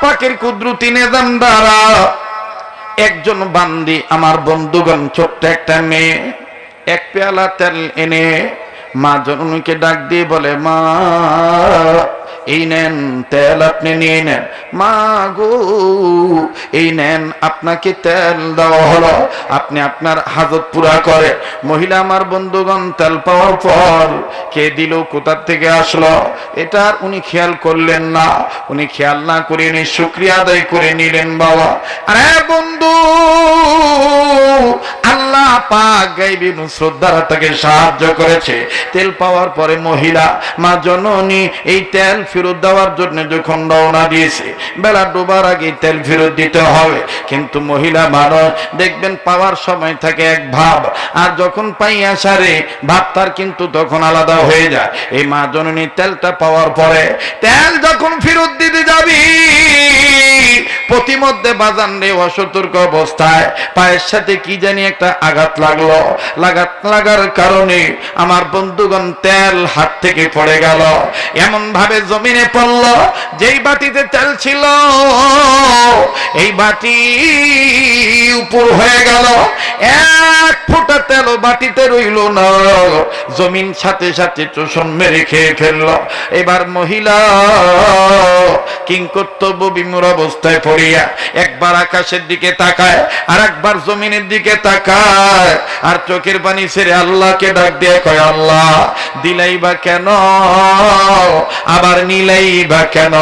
পাকের কুদরতি নিজাম দ্বারা একজন বান্দি আমার বন্ধুগণ ছোট্ট একটা মেয়ে এক পেয়ালা তেল এনে মা জননীকে ডাক দিয়ে বলে, মা এই নেন তেল, আপনি নিয়ে নেন। মা গো এই নেন, আপনাকে তেল দেওয়া হলো, আপনি আপনার হাজত পুরা করে। মহিলা আমার বন্ধুগণ তেল পাওয়ার পর কে দিল, কোথা থেকে আসলো, এটা উনি খেয়াল করলেন না। উনি খেয়াল না করে নি শুকরিয়া আদায় করে নিলেন। বাবা আরে বন্ধু, আল্লাহ পাক গায়বী নুসরত দ্বারা তাকে সাহায্য করেছে। তেল পাওয়ার পরে মহিলা মা জননী এই তেল ফেরত দেওয়ার জন্য যখন রওনা দিয়েছে, বেলা ডোবার আগে তেল ফেরত দিতে হবে। কিন্তু মহিলা মানুষ দেখবেন পাওয়ার সময় থাকে এক ভাব, আর যখন পাইয়া সারে ভাব তার কিন্তু তখন আলাদা হয়ে যায়। এই মা জননী তেলটা পাওয়ার পরে তেল যখন ফেরত দিতে যাবি, প্রতিমধ্যে বাজান রে অসতর্ক অবস্থায় পায়ের সাথে কি জানি একটা আঘাত লাগলো। লাগার কারণে আমার বন্ধুগণ তেল হাত থেকে পড়ে গেল, এমন ভাবে জমিনে পড়ল যেই বাটিতে তেল ছিল এই বাটি উপর হয়ে গেল, এক ফোঁটা তেল বাটিতে রইল না, জমিন সাথে সাথে চোষণ মেরে খেয়ে ফেলল। এবার মহিলা কিংকর্তব্য বিমূঢ় অবস্থায় পড়িয়া একবার আকাশের দিকে তাকায়, আর একবার জমিনের দিকে তাকায়, আর চোখের পানি ছেড়ে আল্লাহকে ডাক দিয়ে কয়, আল্লাহ দিলাই বা কেন, আবার নিলাই বা কেন,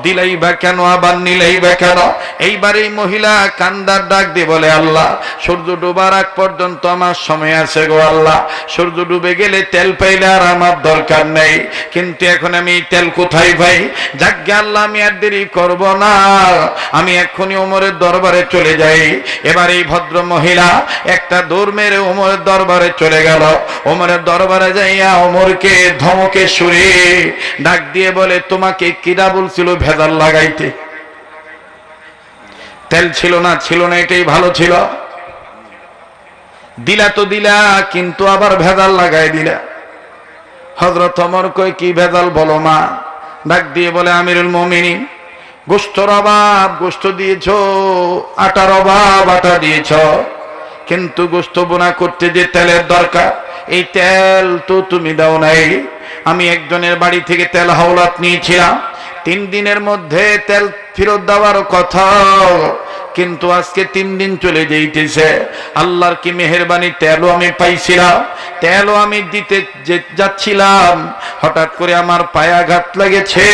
দিলাই বা কেন, আবার নিলাই বা কেন। এইবার এই মহিলা কান্দার ডাক দিয়ে বলে, আল্লাহ সূর্য ডোবার আগ পর্যন্ত আমার সময় আছে গো আল্লাহ, সূর্য ডুবে গেলে তেল পাইলে আর আমার দরকার নেই, কিন্তু এখন আমি তেল কোথায় পাই? যাজ্ঞা আল্লাহ আমি আর দেরি করব না, আমি এক্ষুনি ওমরের দরবারে চলে যাই। এবার এই ভদ্র মহিলা একটা দৌড় মেরে ওমরের দরবারে চলে গেল। ওমরের দরবারে যাইয়া ওমরকে ধমকে সুরে ডাক দিয়ে বলে, তোমাকে কিরা বলছিল ভেজাল লাগাইতে? তেল ছিল না, এটাই ভালো ছিল, দিলা তো দিলা, কিন্তু আবার ভেজাল লাগাই দিলা। হযরত ওমর কই, কি ভেজাল বলো মা? ডাক দিয়ে বলে, আমিরুল মুমিনিন, গোশতের অভাব গোশত দিয়েছ, আটার অভাব আটা দিয়েছ, কিন্তু গোশত বোনা করতে যে তেলের দরকার এই তেল তো তুমি দাও নাই। আমি একজনের বাড়ি থেকে তেল হাওলাত নিয়েছিলাম, 3 দিনের মধ্যে তেল ফেরত দেওয়ার কথা, কিন্তু আজকে 3 দিন চলে যাইতেছে। আল্লাহর কি মেহেরবানি, তেলও আমি পাইছিলাম, তেলও আমি দিতে যাচ্ছিলাম, হঠাৎ করে আমার পায়ে আঘাত লেগেছে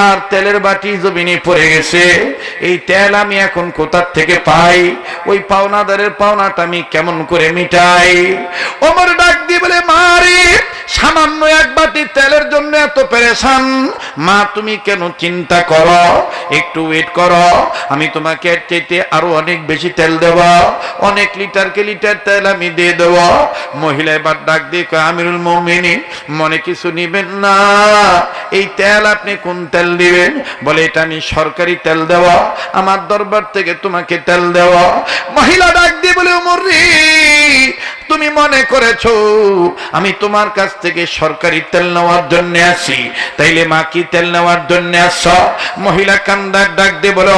আর তেলের বাটি জমিনে পড়ে গেছে। এই তেল আমি এখন কোথা থেকে পাই? ওই পাওনাদারের পাওনাটা আমি কেমন করে মিটাই? ওমর ডাক দিয়ে বলে, মারে সামান্য এক বাটি তেলের জন্য এত পেরেশান? মা তুমি কেন চিন্তা করো, একটু ওয়েট করো, আমি তোমাকে এর চাইতে আরো অনেক বেশি তেল দেব, অনেক লিটারকে লিটার তেল আমি দিয়ে দেব। মহিলা এবার ডাক দিয়ে কয়, আমিরুল মুমিনিন মনে কিছু নিবেন না, এই তেল আপনি কোন তেল দিবেন? বলে, এটা আমি সরকারি তেল দেওয়া, আমার দরবার থেকে তোমাকে তেল দেওয়া। মহিলা ডাক দিয়ে বলে, ওমর রে তুমি মনে করেছো আমি তোমার কাছ থেকে সরকারি তেল নেওয়ার জন্য আসি, তাইলে মা কি তেল নেওয়ার জন্য আসছ? মহিলা কান্দার ডাক দিয়ে বলে,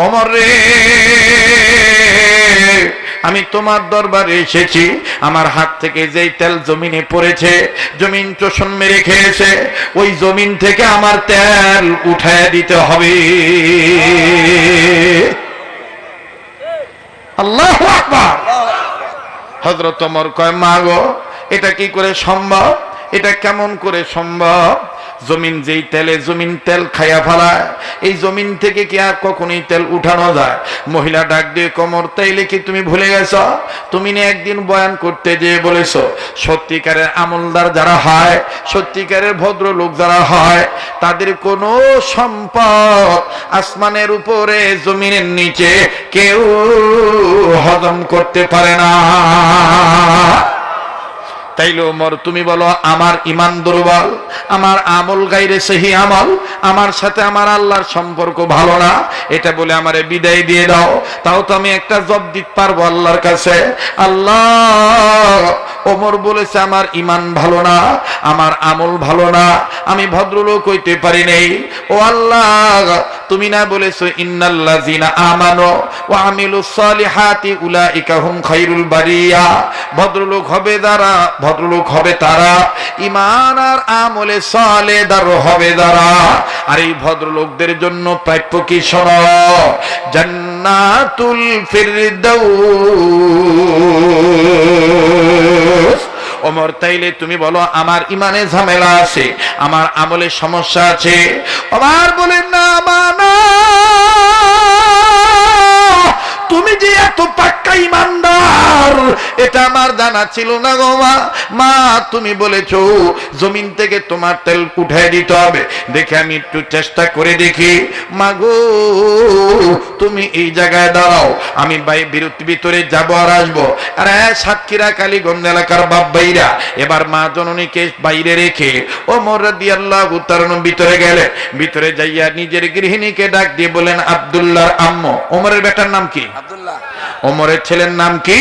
ওমর রে আমি তোমার দরবারে এসেছি, আমার হাত থেকে যেই তেল জমিনে পড়েছে, জমিন চোষণ মেরে খেয়েছে, ওই জমিন থেকে আমার তেল উঠায় দিতে হবে। আল্লাহু আকবার। হযরত ওমর কয়, মা গো এটা কি করে সম্ভব, এটা কেমন করে সম্ভব? জমিন যেই তেলে জমিন তেল খাইয়া ফেলায়, এই জমিন থেকে কি আর কখনোই তেল উঠানো যায়? মহিলা ডাক দিয়ে, কোমর তাইলে কি তুমি ভুলে গেছো? তুমি না একদিন বয়ান করতে যেয়ে বলেছো সত্যিকারের আমলদার যারা হয়, সত্যিকারের ভদ্রলোক যারা হয়, তাদের কোনো সম্পদ আসমানের উপরে জমিনের নিচে কেউ হজম করতে পারে না। তাইলে ওমর তুমি বলো, আমার ঈমান দুর্বল, আমার আমল গায়রে সহি আমল, আমার সাথে আমার আল্লাহর সম্পর্ক ভালো না, এটা বলে আমারে বিদায় দিয়ে দাও, তাও তো আমি একটা জব দিতে পারবো আল্লাহর কাছে। আল্লাহ ওমর বলেছে আমার ঈমান ভালো না, আমার আমল ভালো না, আমি ভদ্রলোক হইতে পারি নাই। ও আল্লাহ, তুমি না বলেছো ইন্নাল্লাযিনা আমানু ওয়া আমিলুস সালিহাতি উলাইকা হুম খায়রুল বারিয়া, ভদ্রলোক হবে যারা, ভদ্রলোক হবে তারা ঈমান আর আমলে সালেহদার হবে যারা। আর এই ভদ্রলোকদের জন্য প্রাপ্য কি শোনো, জান্নাতুল ফিরদাউস। ওমর তাইলে তুমি বলো আমার ইমানে ঝামেলা আছে, আমার আমলে সমস্যা আছে। ওমর বলেন না মানা, তুমি যে এত পাক্কা ইমানদার এটা আমার জানা ছিল না গো মা। মা তুমি বলেছো জমিন থেকে তোমার তেল উঠাই দিতে হবে, দেখে আমি একটু চেষ্টা করে দেখি। মা গো তুমি এই জায়গায় দাঁড়াও, আমি ভিতরে যাবো আর আসবো। আরে সাতক্ষীরা কালীগঞ্জ এলাকার বাপ ভাইরা, এবার মা জননীকে বাইরে রেখে ওমর রাদিয়াল্লাহু তাআলা ভিতরে গেলেন। ভিতরে যাইয়া নিজের গৃহিণীকে ডাক দিয়ে বলেন আব্দুল্লাহর আম্মু। ওমরের বেটার নাম কি? আব্দুল্লাহ। ওমরের ছেলের নাম কি?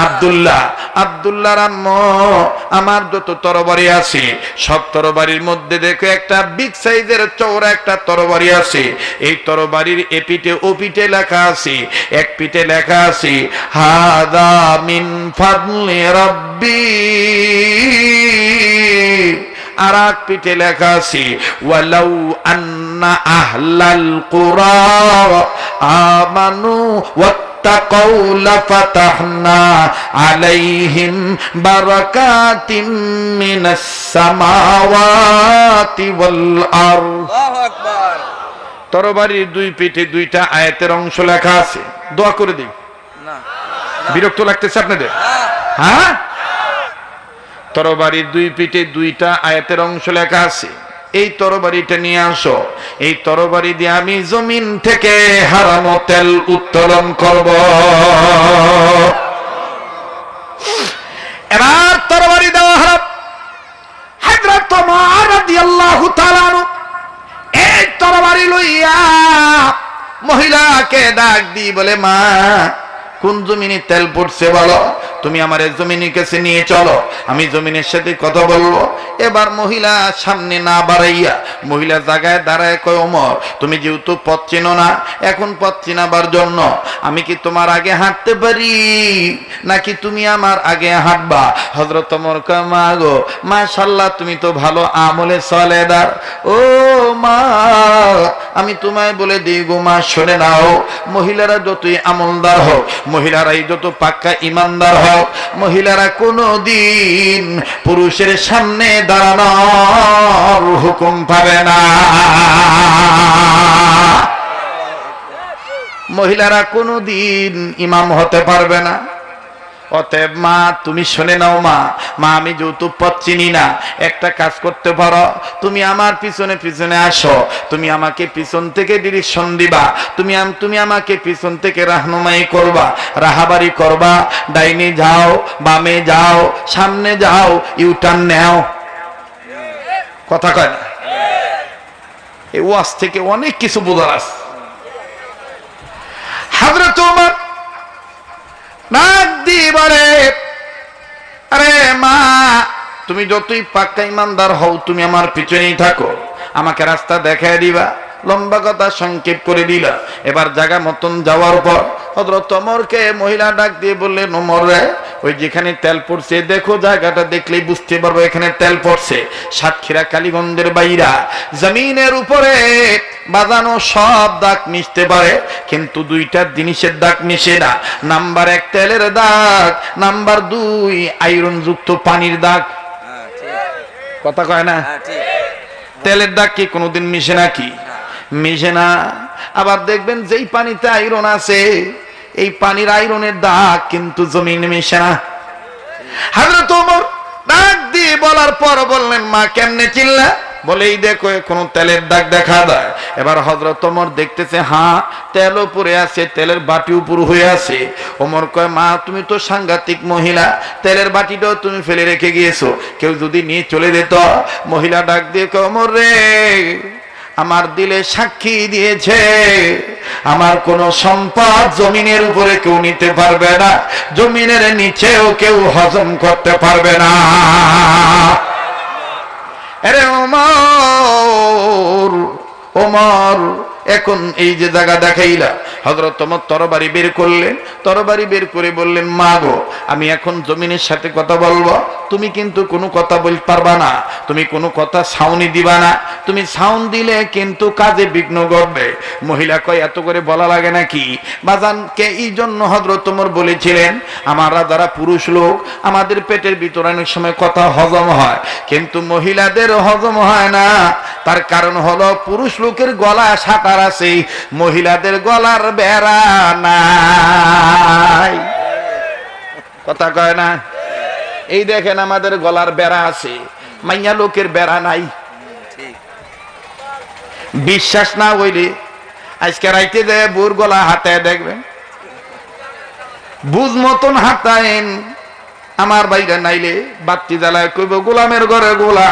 আব্দুল্লাহ। আব্দুল্লাহর আম্মু, আমার যত তরবারি আছে সব তরবারির মধ্যে দেখো একটা বিগ সাইজের চওড়া একটা তরবারি আছে। এই তরবারির এপিঠে ওপিঠে লেখা আছে, এক পিঠে লেখা আছে হাদা মিন ফাদলি রাব্বি, আর এক পিঠে লেখা আছে ওয়ালাউ আন্না আহলাল কুরা আমানু ওয়াত্তাকাউ লাফাতাহনা আলাইহিম বারাকাতিম মিনাস সামাওয়াতি ওয়াল আরদ। আল্লাহু আকবার। তরবারির দুই পিঠে দুইটা আয়াতের অংশ লেখা আছে। দোয়া করে দিই না, বিরক্ত লাগতেছে আপনাদের? হ্যাঁ, তরবারির দুই পিঠে দুইটা আয়াতের অংশ লেখা আছে। এই তরবারিটা নিয়ে আসো, এই তরবারি দিয়ে আমি জমিন থেকে হারানো তেল উত্তোলন করব। এবার তরবারি দেওয়া হলো। হযরত ওমর রাদিয়াল্লাহু তাআলা এই তরবারি লইয়া মহিলাকে ডাক দি বলে মা কোন জমিনে তেল পড়ছে বলো, তুমি আমার জমিনের কাছে নিয়ে চলো, আমি জমিনের সাথে কথা বলবো। এবার মহিলা সামনে না বাড়াইয়া মহিলা জায়গায় দাঁড়ায় কয় ওমর তুমি যেহেতু পথ চেনো না, এখন পথ চেনাবার জন্য আমি কি তোমার আগে হাঁটতে পারি নাকি তুমি আমার আগে হাঁটবা? হযরত ওমর কয় মা গো মাশাআল্লাহ তুমি তো ভালো আমলে সালেহদার। ও মা আমি তোমায় বলে দিই গো মা, শুনে নাও, মহিলারা যতই আমলদার হোক, মহিলারাই যত পাক্কা ইমানদার হোক, মহিলারা কোনদিন পুরুষের সামনে দাঁড়ানোর হুকুম পাবে না। মহিলারা কোনদিন ইমাম হতে পারবে না। অতএব মা তুমি শুনে নাও মা, মা আমি যেহেতু পথ চিনি না, একটা কাজ করতে পারো, তুমি আমার পিছনে পিছনে আসো, তুমি আমাকে পিছন থেকে ডিরেকশন দিবা, তুমি আমাকে পিছন থেকে রাহনুমাই করবা, রাহাবারি করবা, ডাইনে যাও বামে যাও সামনে যাও ইউটার্ন নাও। কথা কয় না? এই ওয়াজ থেকে অনেক কিছু বোঝার আছে। হযরত ওমর নাক দিয়ে বলে আরে মা তুমি যতই পাক্কা ইমানদার হও তুমি আমার পিছনেই থাকো, আমাকে রাস্তা দেখায় দিবা। লম্বা কথা সংক্ষেপ করে দিলা। এবার জায়গা মতন যাওয়ার পর হযরত ওমরকে মহিলা ডাক দিয়ে বললেন ওমর রে ওই যেখানে তেল পড়ছে দেখো, জায়গাটা দেখলেই বুঝতে পারবো এখানে তেল পড়ছে। সাতক্ষীরা কালীগঞ্জের বাইরা জমিনের উপরে বাজানো সব দাগ মিশতে পারে, কিন্তু দুইটা জিনিসের দাগ মিশে না। নাম্বার 1 তেলের দাগ, নাম্বার 2 আয়রন যুক্ত পানির দাগ। কথা কয় না? তেলের দাগ কি কোনোদিন মিশে নাকি? মিশে না। আবার দেখবেন যেই পানিতে আয়রন আছে এই পানির আয়রনের দাগ কিন্তু জমিনে মিশে না। হযরত ওমর ডাক দিয়ে বলার পর বললেন মা কেমনে চিনলা? বলে এই দেখো কোনো তেলের দাগ দেখা যায়। এবার হযরত ওমর দেখতেছে হ্যাঁ তেল উপরে আছে, তেলের বাটি উপর হয়ে আছে। ওমর কয় মা তুমি তো সাংঘাতিক মহিলা, তেলের বাটিটাও তুমি ফেলে রেখে গিয়েছো, কেউ যদি নিয়ে চলে যেত। মহিলা ডাক দিয়ে কয় ওমর রে আমার দিলে সাক্ষী দিয়েছে আমার কোন সম্পদ জমিনের উপরে কেউ নিতে পারবে না, জমিনের নিচেও কেউ হজম করতে পারবে না। আরে ওমর, ওমর এখন এই যে জায়গা দেখাইলা, হযরত ওমর তরবারি বের করলেন, তরবারি বের করে বললেন, মা গো আমি এখন জমিনের সাথে কথা বলবো, তুমি কিন্তু কোনো কথা বলতে পারবা না, তুমি কোনো কথা সাউনি দিবা না, তুমি সাউন্ড দিলে কিন্তু কাজে বিঘ্ন ঘটবে। মহিলা কয় এত করে বলা লাগে নাকি বাজানকে? এই জন্য হযরত ওমর বলেছিলেন আমরা যারা পুরুষ লোক আমাদের পেটের ভিতরে অনেক সময় কথা হজম হয়, কিন্তু মহিলাদের হজম হয় না। তার কারণ হলো পুরুষ লোকের গলা সাঁতার আছে, মহিলাদের গলার বেড়া নাই। কথা কয় না? এই দেখেন আমাদের গলার বেড়া আছে, মাইয়া লোকের বেড়া নাই। বিশ্বাস না হইলে আজকে রাইতে দেয় বুর গলা হাতায় দেখবেন, বুঝ মতন হাতায়েন। আমার বাইরে নাইলে বাতি জ্বালায় কইব গোলামের ঘরে গোলা,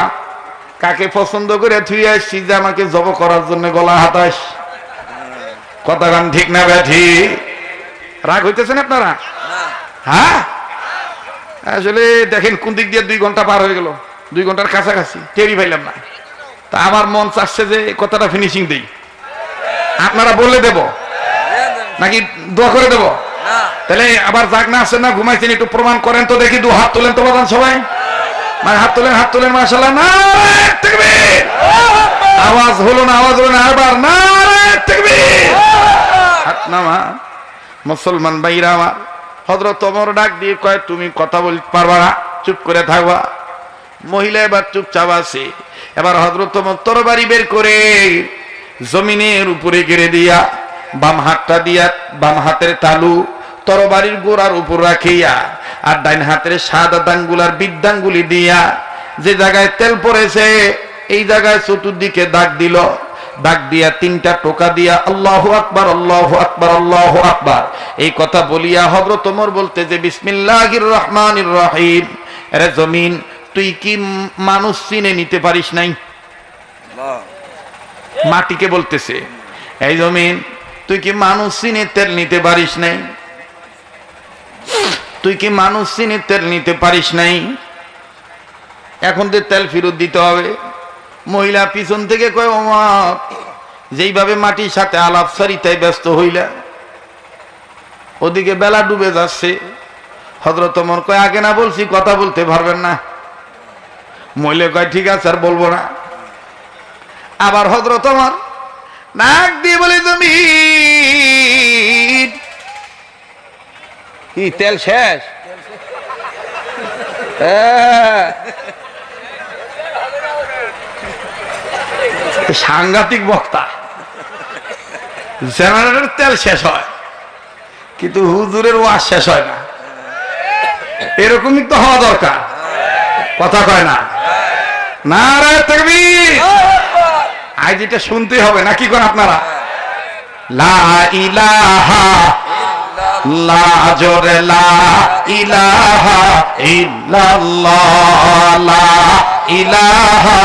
কাকে পছন্দ করে থুই আসছি যে আমাকে জব করার জন্য গলা হাতাস? কথা গান ঠিক না ব্যাঠি? রাগ হইতেছেন আপনারা? হ্যাঁ আসলে দেখেন কোন দিক দিয়ে 2 ঘন্টা পার হয়ে গেল, 2 ঘন্টার কাছাকাছি টেরি পাইলাম না। তা আমার মন চাচ্ছে যে কথাটা ফিনিশিং দেই। আপনারা বললে দেব নাকি দোয়া করে দেব? তাহলে আবার জাগ না আসছেন না ঘুমাইছেন, একটু প্রমাণ করেন তো দেখি। 2 হাত তোলেন তো বাজান সবাই, মানে হাত তোলেন, হাত তোলেন মাশাআল্লাহ। নারে তাকবীর! আওয়াজ হলো না, আওয়াজ হলো না, আবার নারে তাকবীর! হাত নামা। মুসলমান ভাইরা আমার, হযরত ওমর ডাক দিয়ে কয় তুমি কথা বলতে পারবা না, চুপ করে থাকবা। মহিলা এবার চুপচাপ আছে। এবার হযরত ওমর তরবারি বের করে জমিনের উপরে গেড়ে দিয়া বাম হাতটা দিয়া, বাম হাতের তালু তরবারির গোড়ার উপর রাখিয়া আর ডাইন হাতের শাহাদাত আঙ্গুল আর বৃদ্ধাঙ্গুলি দিয়া যে জায়গায় তেল পড়েছে এই জায়গায় চতুর্দিকে দাগ দিল। দাগ দিয়া 3টা টোকা দিয়া আল্লাহু আকবার, আল্লাহু আকবার, আল্লাহু আকবার এই কথা বলিয়া হযরত ওমর বলতে যে বিসমিল্লাহির রহমানির রহিম। আরে জমিন তুই কি মানুষ চিনে নিতে পারিস নাই? মাটিকে বলতেছে, এই জমিন তুই কি মানুষ চিনে তেল নিতে পারিস নাই? তুই কি মানুষ চিনে তেল নিতে পারিস নাই? এখন তো তেল ফেরত দিতে হবে। মহিলা পিছন থেকে কয় ওমর যেইভাবে মাটির সাথে আলাপ সারিতায় ব্যস্ত হইলা, ওদিকে বেলা ডুবে যাচ্ছে। হযরত ওমর কয় আগে না বলছি কথা বলতে পারবেন না? মহিলা কয় ঠিক আছে আর বলবো না। আবার হযরত ওমর নাক দিয়ে বলে তুমি কি তেল শেষ? সাংঘাতিক বক্তা। জেনারেটর তেল শেষ হয় কিন্তু হুজুরের ওয়াজ শেষ হয় না, এরকমই তো হওয়া দরকার। কথা কয় না? নারে তাকবীর! আজ এটা শুনতে হবে নাকি কোন আপনারা? লা ইলাহা লা জোরে লা ইলাহা ইল্লাল্লাহ, লা ইলাহা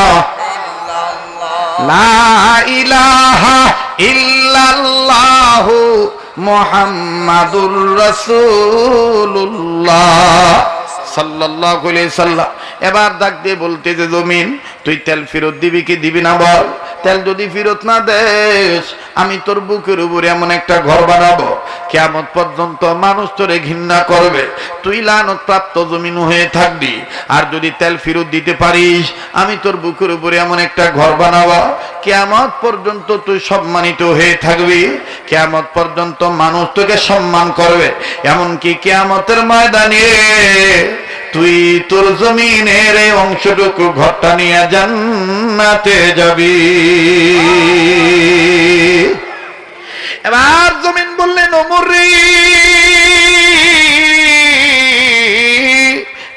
লা ইলাহা ইল্লাল্লাহু মুহাম্মাদুর রাসূলুল্লাহ সাল্লাল্লাহু আলাইহি সাল্লাম। এবার ডাক দিয়ে বলতে যে জমিন তুই তেল ফেরত দিবি কি দিবি না বল? তেল যদি ফেরত না দেস আমি তোর বুকের উপরে এমন একটা ঘর বানাবো কিয়ামত পর্যন্ত মানুষ তোরে ঘৃণা করবে, তুই লানত প্রাপ্ত জমিন হয়ে থাকবি। আর যদি তেল ফেরত দিতে পারিস আমি তোর বুকের উপরে এমন একটা ঘর বানাবো কিয়ামত পর্যন্ত তুই সম্মানিত হয়ে থাকবি, কিয়ামত পর্যন্ত মানুষ তোকে সম্মান করবে। এমনকি কিয়ামতের ময়দানে তুই তোর জমিনের অংশটুকু ঘরটা নিয়ে জান্নাতে যাবি। এবার জমিন বললেন ওমর রে,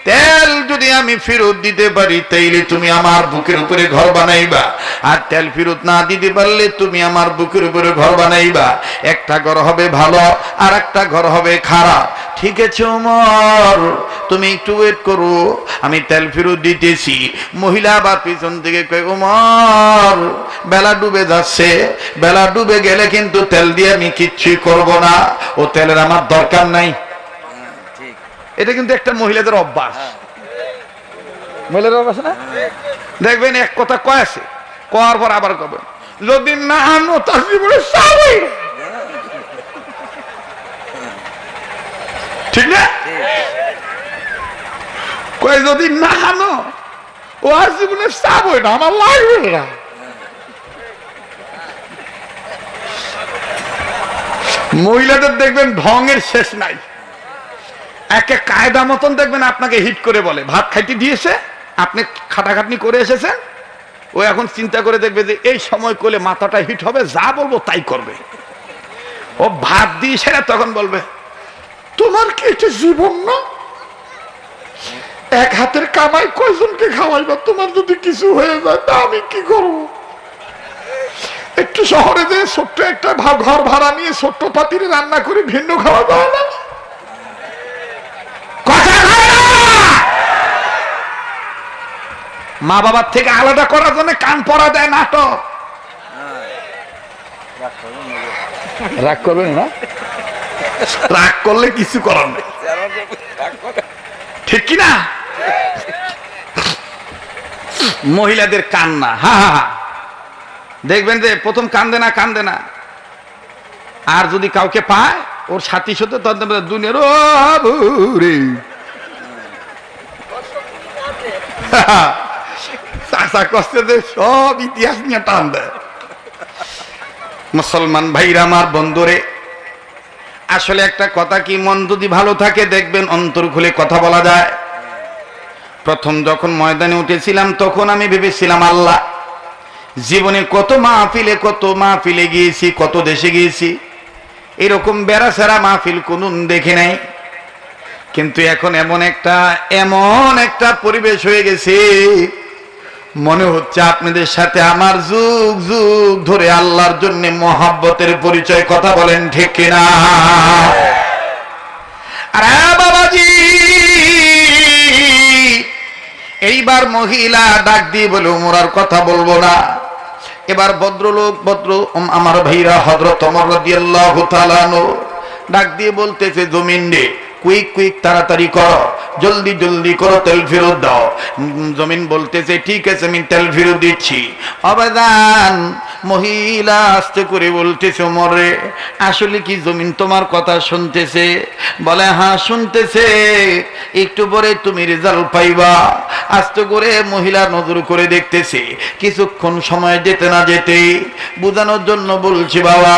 তেল যদি যদি আমি ফেরত দিতে পারি তাইলে তুমি আমার বুকের উপরে ঘর বানাইবা, আর তেল ফেরত না দিতে পারলে তুমি আমার বুকের উপরে ঘর বানাইবা। একটা ঘর হবে ভালো আর একটা ঘর হবে খারাপ। ঠিক আছে ওমর, তুমি একটু ওয়েট করো, আমি তেল ফেরত দিতেছি। মহিলা আবার পিছন থেকে কয়, ওমর বেলা ডুবে যাচ্ছে, বেলা ডুবে গেলে কিন্তু তেল দিয়ে আমি কিচ্ছুই করব না, ও তেলের আমার দরকার নাই। এটা কিন্তু একটা মহিলাদের অভ্যাস, মহিলাদের অভ্যাস না? দেখবেন এক কথা কয় আছে, কয়ার পর আবার কবে, যদি না আনো তার জীবনে সবই ঠিক না, কয় যদি না আনো ও আর জীবনে সবই না, আমার লাগবে না। মহিলাদের দেখবেন ঢঙের শেষ নাই, একে কায়দা মতন দেখবেন আপনাকে হিট করে বলে, ভাত খাইতে দিয়েছে, আপনি খাটাখাটনি করে এসেছেন, ও এখন চিন্তা করে দেখবে যে এই সময় করলে মাথাটা হিট হবে, যা বলবো তাই করবে। ও ভাত দিয়েছে না, তখন বলবে তোমার কি এটা জীবন না, এক হাতের কামাই কয়জনকে খাওয়াইবা, তোমার যদি কিছু হয়ে যায় তা আমি কি করবো? একটু শহরে যে ছোট্ট একটা ঘর ভাড়া নিয়ে ছোট্ট পাতিরে রান্না করে ভিন্ন খাওয়া যায় না। মা বাবার থেকে আলাদা করার জন্য কান পড়া দেয় নাটক। রাগ করবেন না, রাগ করলে কিছু করার নেই, ঠিক কিনা? মহিলাদের কান্না, হা হা হা, দেখবেন যে প্রথম কান্দে না কান্দে না, আর যদি কাউকে পায় ওর সাথী সাথে দুনিয়ার সব ইতিহাস নিয়ে টান দেয়। মুসলমান ভাইরা আমার, বন্ধুরে, আসলে একটা কথা কি, মন যদি ভালো থাকে দেখবেন অন্তর খুলে কথা বলা যায়। প্রথম যখন ময়দানে উঠেছিলাম তখন আমি ভেবেছিলাম আল্লাহ, জীবনে কত মাহফিলে গিয়েছি, কত দেশে গিয়েছি, এরকম বেড়াছেড়া মাহফিল কোন দেখে নাই। কিন্তু এখন এমন একটা পরিবেশ হয়ে গেছে, মনে হচ্ছে আপনাদের সাথে আমার যুগ যুগ ধরে আল্লাহর জন্য মহাব্বতের পরিচয়। কথা বলেন ঠিক কিনা? আরে বাবাজি, এইবার মহিলা ডাক দিয়ে বলে, ওমর আর কথা বলবো না। এবার ভদ্রলোক, আমার ভাইরা, হযরত ওমর রাদিয়াল্লাহু তাআলা আনহু ডাক দিয়ে বলতেছে, জমিন রে, কুইক তাড়াতাড়ি করো, জলদি জলদি করো, তেল ফেরত দাও। জমিন বলতেছে, ঠিক আছে আমি তেল ফেরত দিচ্ছি। অবদান মহিলা আস্তে করে বলতেছে, ওমর রে, আসলে কি জমিন তোমার কথা শুনতেছে? বলে, হ্যাঁ শুনতেছে, একটু পরে তুমি রেজাল্ট পাইবা। আস্তে করে মহিলা নজর করে দেখতেছে, কিছুক্ষণ সময় যেতে না যেতেই বোঝানোর জন্য বলছি, বাবা,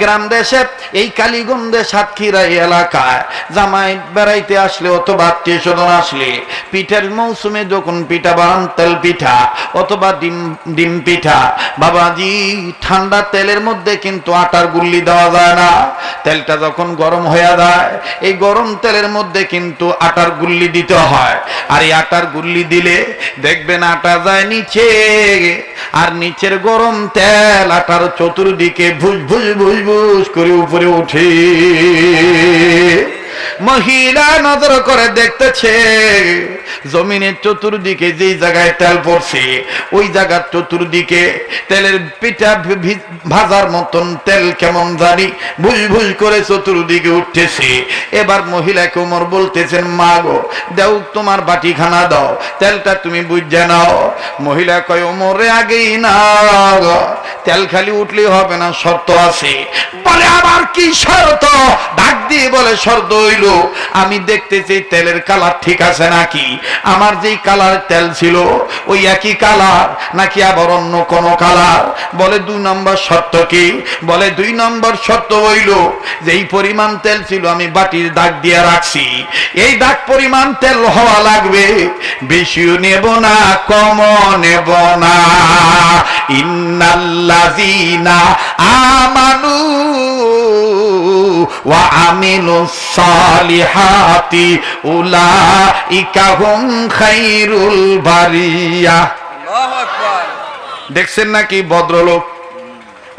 গ্রাম দেশে এই কালীগঞ্জে সাতক্ষীরা এলাকায় জামাই বেড়াইতে আসলে অথবা আত্মীয় স্বজন আসলে পিঠার মৌসুমে যখন পিঠা বানান, তেল পিঠা অথবা ডিম পিঠা, বাবাজি ঠান্ডা তেলের মধ্যে কিন্তু আটার গুল্লি দেওয়া যায় না। তেলটা যখন গরম হয়ে যায়, এই গরম তেলের মধ্যে কিন্তু আটার গুল্লি দিতে হয়। আর এই আটার গুল্লি দিলে দেখবেন আটা যায় নিচে, আর নিচের গরম তেল আটার চতুর্দিকে ভুজ ভুজ ভুজ ভুজ করে উপরে উঠে। মহিলা নজর করে দেখতেছে, জমিনের চতুর্দিকে যেই জায়গায় তেল পড়ছে ওই জায়গার চতুর্দিকে তেলের পিঠা ভাজার মতন তেল কেমন জানি ভুজ ভুজ করে চতুর্দিকে উঠতেছে। এবার মহিলাকে ওমর বলতেছেন, মা গো, দাও তোমার বাটিখানা দাও, তেলটা তুমি বুঝে নাও। মহিলা কয়, ওমরে আগেই না, তেল খালি উঠলেই হবে না, শর্ত আছে। বলে, আবার কি শর্ত? ডাক দিয়ে বলে, শর্ত হইল আমি দেখতেছি তেলের কালার ঠিক আছে নাকি, আমার যেই কালার তেল ছিল ওই একই কালার নাকি আবার অন্য কোন কালার। বলে, 2 নম্বর শর্ত কি? বলে, 2 নম্বর শর্ত হইল যেই পরিমাণ তেল ছিল আমি বাটির দাগ দিয়ে রাখছি, এই দাগ পরিমাণ তেল হওয়া লাগবে, বেশিও নেব না কমও নেব না। ইন্নাল্লাযীনা আমানু ওয়া আমিলুস সালিহাতি উলাইকা হুম খায়রুল বারিয়া। আল্লাহু আকবার। দেখছেন নাকি ভদ্রলোক?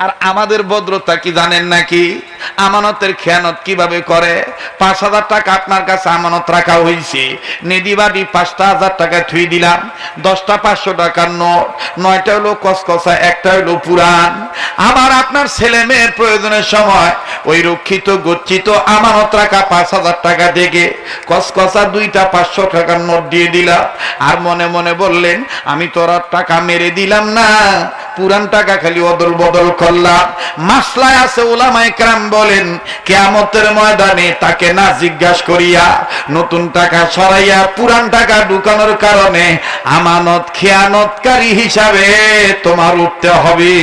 আর আমাদের ভদ্রতা কি জানেন নাকি? আমানতের খেয়ানত কিভাবে করে? ৫,০০০ টাকা আপনার কাছে আমানত রাখা হয়েছে, নেদিবাদি ৫,০০০ টাকা থুই দিলাম, ১০টা ৫০০ টাকার নোট, ৯টা হলো কসকসা, একটা হলো পুরান। আবার আপনার ছেলে মেয়ের প্রয়োজনের সময় ওই রক্ষিত গচ্ছিত আমানত রাখা ৫,০০০ টাকা থেকে কসকসা ২টা ৫০০ টাকার নোট দিয়ে দিলাম। আর মনে মনে বললেন আমি তোর টাকা মেরে দিলাম না, পুরান টাকা খালি অদল বদল করলাম। মাসলায় আছে উলামায়ে কেরাম বলেন কিয়ামতের ময়দানে তাকে না জিজ্ঞাসা করিয়া নতুন টাকা সরাইয়া পুরান টাকা ঢুকানোর কারণে আমানত খেয়ানতকারী হিসাবে তোমার উঠতে হবে।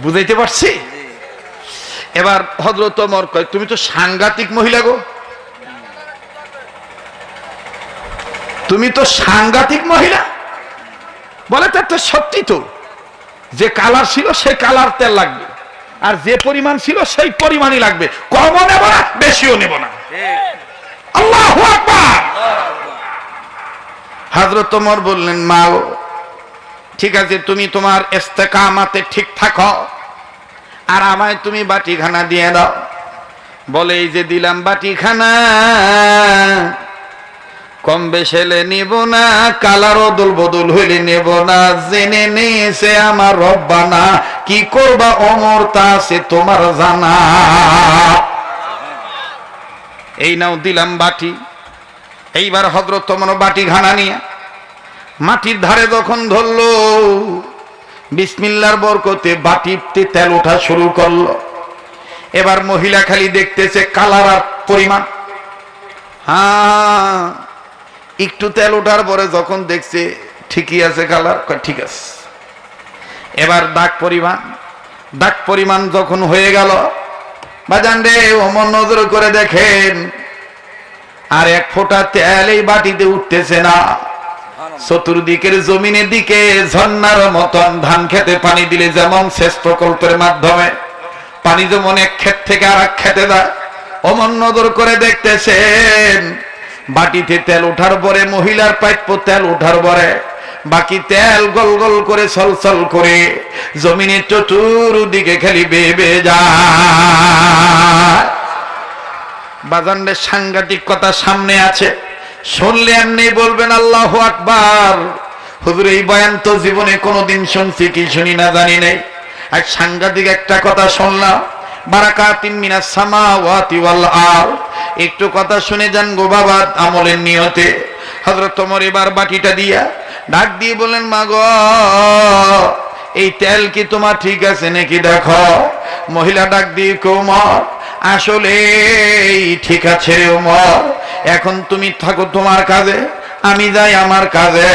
বুঝাইতে পারছি? এবার হযরত ওমর কয় তুমি তো সাংঘাতিক মহিলা গো, তুমি তো সাংঘাতিক মহিলা। বলে তার তো সত্যি তো, যে কালার ছিল সেই কালার তেল লাগবে, আর যে পরিমাণ ছিল সেই পরিমাণই লাগবে, কমও নেব না বেশিও নেব না। আল্লাহু আকবার। হযরত ওমর বললেন মা ঠিক আছে, তুমি তোমার ইস্তেকামাতে ঠিক থাকো, আর আমায় তুমি বাটিখানা দিয়ে দাও। বলে এই যে দিলাম বাটিখানা, কম বেশেলে নিব না, কালার অদল বদল হইলে নেব না, জেনে নিয়েছে আমার রব্বানা, কি করবা ওমর তা সে তোমার জানা। এই নাও দিলাম বাটি। এইবার হযরত ওমর বাটি ঘানা নিয়ে মাটির ধারে যখন ধরলো, বিসমিল্লাহর বরকতে বাটিতে তেল ওঠা শুরু করলো। এবার মহিলা খালি দেখতেছে কালার আর পরিমাণ। হ্যাঁ, একটু তেল ওঠার পরে যখন দেখছে ঠিকই আছে কালার, ঠিক আছে। এবার দাগ পরিমাণ যখন হয়ে গেল, বাজান রে ওমর নজর করে দেখেন আর এক ফোঁটা তেল এই বাটিতে উঠতেছে না। চতুর্দিকের জমিনের দিকে ঝর্ণার মতন ধান খেতে পানি দিলে যেমন সেচ প্রকল্পের মাধ্যমে পানি যেমন এক ক্ষেত থেকে আর এক ক্ষেতে দেয়, ওমর নজর করে দেখতেছেন বাটিতে তেল ওঠার পরে, মহিলার প্রাপ্য তেল ওঠার পরে বাকি তেল গল গল করে ছলছল করে জমিনের চতুর্দিকে খালি বেয়ে বেয়ে যায়। বাজানদের সাংঘাতিক কথা সামনে আছে, শুনলে এমনি বলবেন আল্লাহু আকবার। হুজুর এই বয়ান তো জীবনে কোনোদিন শুনছি কি শুনি না জানি নাই, আর সাংঘাতিক একটা কথা শুনলাম। বারাকাতিন মিনাস সামাওয়াতি ওয়াল আরদ। একটু কথা শুনে যান গো বাবা আমলের নিয়তে। হযরত ওমর এবার বাটিটা দিয়া ডাক দিয়ে বলেন মা গো, এই তেল কি তোমার ঠিক আছে নাকি দেখো। মহিলা ডাক দিয়ে ওমর আসলে ঠিক আছে রে ওমর, এখন তুমি থাকো তোমার কাজে, আমি যাই আমার কাজে,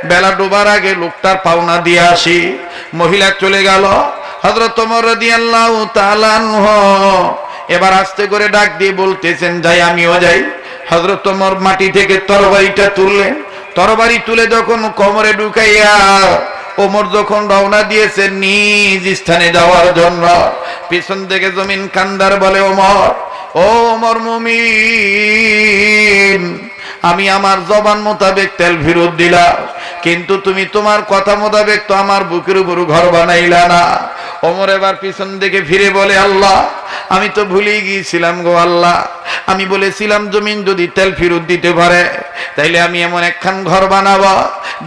বেলা ডোবার আগে লোকটার পাওনা দিয়ে আসি। মহিলা চলে গেল। হযরত ওমর রাদিয়াল্লাহু তাআলা আনহু এবার আস্তে করে ডাক দিয়ে বলতেছেন যাই আমিও যাই। হযরত ওমর মাটি থেকে তরবারিটা তুললেন, তরবারি তুলে যখন কোমরে ঢুকাইয়া ওমর যখন রওনা দিয়েছে নিজ স্থানে যাওয়ার জন্য, পিছন থেকে জমিন কান্দার বলে ওমর, ও ওমর মুমিন, আমি আমার জবান মোতাবেক তেল ফেরত দিলাম, কিন্তু তুমি তোমার কথা মোতাবেক তো আমার বুকের উপর ঘর বানাইলা না। ওমর এবার পিছন দিকে ফিরে বলে আল্লাহ আমি তো ভুলেই গিয়েছিলাম গো আল্লাহ, আমি বলেছিলাম জমিন যদি তেল ফেরত দিতে পারে তাইলে আমি এমন একখান ঘর বানাবো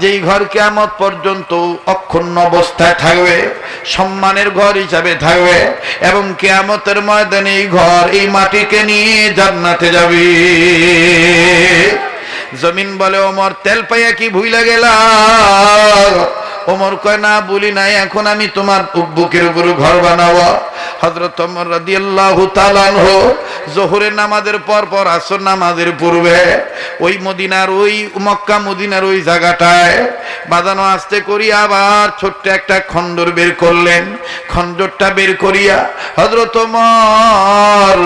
যেই ঘর কিয়ামত পর্যন্ত অক্ষুণ্ণ অবস্থায় থাকবে, সম্মানের ঘর হিসাবে থাকবে, এবং কিয়ামতের ময়দানে এই ঘর এই মাটিকে নিয়ে জান্নাতে যাবে। জমিন বলে ওমর তেল পাইয়া কি ভুইলা গেলা? ওমর কয় না ভুলি নাই, এখন আমি তোমার বুকের উপর ঘর বানাবো। হযরত ওমর রাদিয়াল্লাহু তাআলা আনহু যোহরের নামাজের পর পর আসর নামাজের পূর্বে ওই মদিনার ওই মক্কা মদিনার ওই জায়গাটায় বাজানো আস্তে করিয়া আবার ছোট্ট একটা খণ্ডর বের করলেন। খণ্ডরটা বের করিয়া হযরত ওমর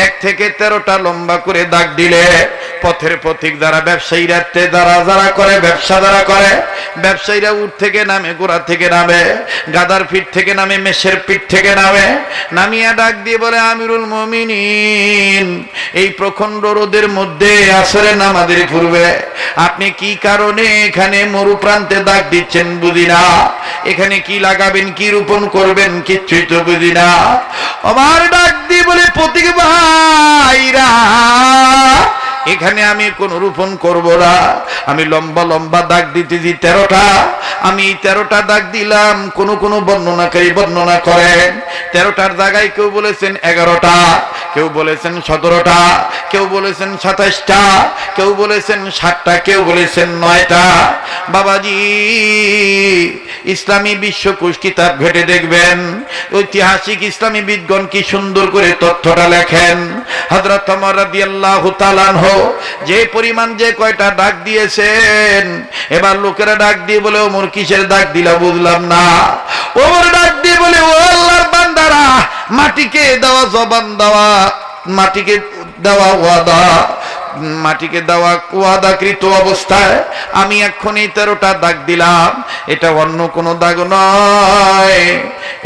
1 থেকে 13টা লম্বা করে দাগ দিলে পথের পথিক যারা ব্যবসায়ীরা যারা করে ব্যবসা যারা করে ব্যবসায়ীরা উঠ থেকে নামে, গোড়া থেকে নামে, গাদার পিঠ থেকে নামে, মেষের পিঠ থেকে নামে, নামিয়া ডাক দিয়ে বলে আমিরুল মুমিনিন এই প্রখণ্ড রোদের মধ্যে আসরের নামাজের পূর্বে আপনি কি কারণে এখানে মরু প্রান্তে দাগ দিচ্ছেন বুঝি না, এখানে কি লাগাবেন কি রোপণ করবেন কিচ্ছুই তো বুঝি না। আমার ডাক দিয়ে বলে পথিক ভাইরা এখানে আমি কোন রোপণ করব না, আমি লম্বা লম্বা দাগ দিতেছি 13টা, আমি 13টা দাগ দিলাম। কোন কোন বর্ণনাকারী বর্ণনা করেন 13টার জায়গায় কেউ বলেছেন 11টা, কেউ বলেছেন 17টা, কেউ বলেছেন 27টা, কেউ বলেছেন 7টা, কেউ বলেছেন 9টা। বাবাজি ইসলামী বিশ্বকোষ কিতাব ঘেটে দেখবেন ঐতিহাসিক ইসলামী বিদগণ কি সুন্দর করে তথ্যটা লেখেন। হযরত ওমর রাদিয়াল্লাহু তাআলা আনহু যে পরিমাণ যে কয়টা ডাক দিয়েছেন, এবার লোকেরা ডাক দিয়ে বলে ওমর কিসের ডাক দিলা বুঝলাম না। ওমর ডাক দিয়ে বলে ও আল্লাহর বান্দারা মাটিকে দেওয়া জবান দেওয়া, মাটিকে দেওয়া ওয়াদা, মাটিকে দেওয়া ওয়াদাকৃত অবস্থায় আমি এক্ষুনি 13টা দাগ দিলাম, এটা অন্য কোনো দাগ নয়,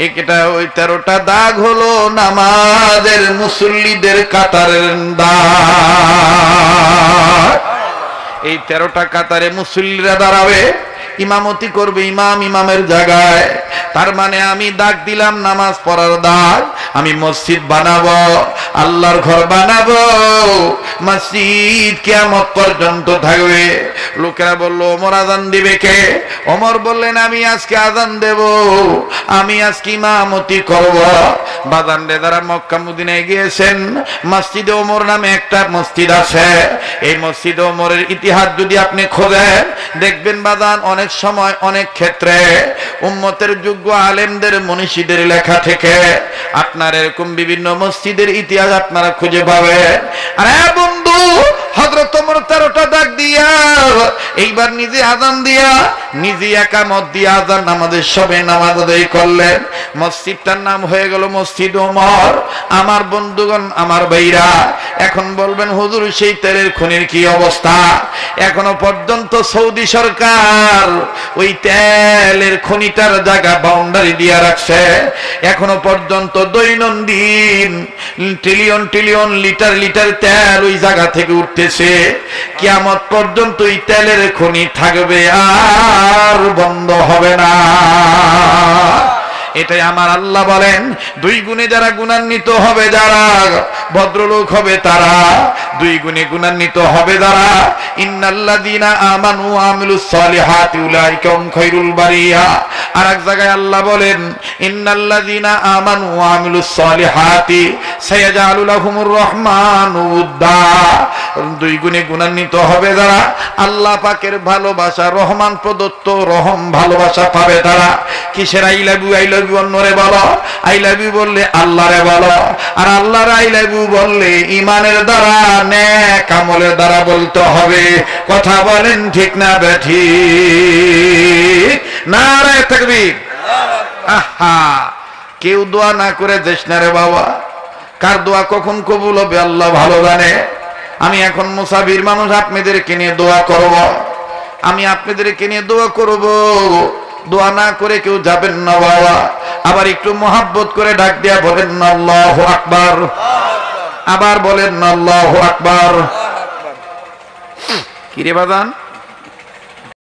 এটা ওই 13টা দাগ হলো নামাজের মুসল্লিদের কাতারের দাগ। এই 13টা কাতারে মুসল্লিরা দাঁড়াবে, ইমামতি করবে ইমাম ইমামের জায়গায়। তার মানে আমি দাগ দিলাম নামাজ পড়ার দাগ, আমি মসজিদ বানাবো, আল্লাহর ঘর বানাবো, মসজিদ কিয়ামত পর্যন্ত থাকবে। লোকেরা বলল ওমর আজান দিবে কে? ওমর বললেন আমি আজকে আজান দেব, আমি আজকে ইমামতি করব। বাজান রে যারা মক্কা মদিনায় গিয়েছেন, মসজিদে ওমর নামে একটা মসজিদ আছে। এই মসজিদে ওমরের ইতিহাস যদি আপনি খোঁজেন দেখবেন বাজান অনেক সময় অনেক ক্ষেত্রে উম্মতের যোগ্য আলেমদের মনীষীদের লেখা থেকে আপনার এরকম বিভিন্ন মসজিদের ইতিহাস আপনারা খুঁজে পাবেন। আরে বন্ধু হযরত ওমর 13টা দাগ দিয়া এইবার নিজে আজান দিয়া নিজে একামত দিয়া আজান নামাজের সবে নামাজ আদায় করলেন। মসজিদটার নাম হয়ে গেল মসজিদ ওমর। আমার বন্ধুগণ আমার ভাইরা এখন বলবেন হুজুর সেই তেলের খনির কি অবস্থা? এখনো পর্যন্ত সৌদি সরকার ওই তেলের খনিটার জায়গা বাউন্ডারি দিয়া রাখছে। এখনো পর্যন্ত দৈনন্দিন ট্রিলিয়ন ট্রিলিয়ন লিটার লিটার তেল ওই জায়গা থেকে উঠতেছে। কিয়ামত পর্যন্ত এই তেলের খনি থাকবে, আর বন্ধ হবে না। এটাই আমার আল্লাহ বলেন 2 গুণে যারা গুণান্বিত হবে, যারা ভদ্রলোক হবে তারা 2 গুণে গুণান্বিত হবে যারা ইন্নাল্লাযীনা আমানু ওয়া আমিলুস সালিহাতি উলাইকা হুম খায়রুল বারিয়া। আর এক জায়গায় আল্লাহ বলেন ইন্নাল্লাযীনা আমানু ওয়া আমিলুস সালিহাতি সায়াজআলু লাহুমুর রহমানু উদ্দা। 2 গুণে গুণান্বিত হবে যারা আল্লাহ পাকের ভালোবাসা, রহমান প্রদত্ত রহম ভালোবাসা পাবে তারা। কিসের I love you? I love you অন্যরে বলো, আই লাভ ইউ বললে আল্লাহরে বলো, আর আল্লাহর আই লাভ ইউ বললে ইমানের দ্বারা নেক আমলের দ্বারা বলতে হবে। কথা বলেন ঠিক না বেঠিক? নারায়ে তাকবীর। আহা, কেউ দোয়া না করে দেশ না রে বাবা। কার দোয়া কখন কবুল হবে আল্লাহ ভালো জানে। আমি এখন মুসাফির মানুষ, আপনাদেরকে নিয়ে দোয়া করব, আমি আপনাদেরকে নিয়ে দোয়া করব। দোয়া না করে কেউ যাবেন না বাবা। আবার একটু মোহাব্বত করে ডাক দিয়া বলেন না আল্লাহু আকবার, আবার বলেন না আল্লাহু আকবার। কি রে বাজান?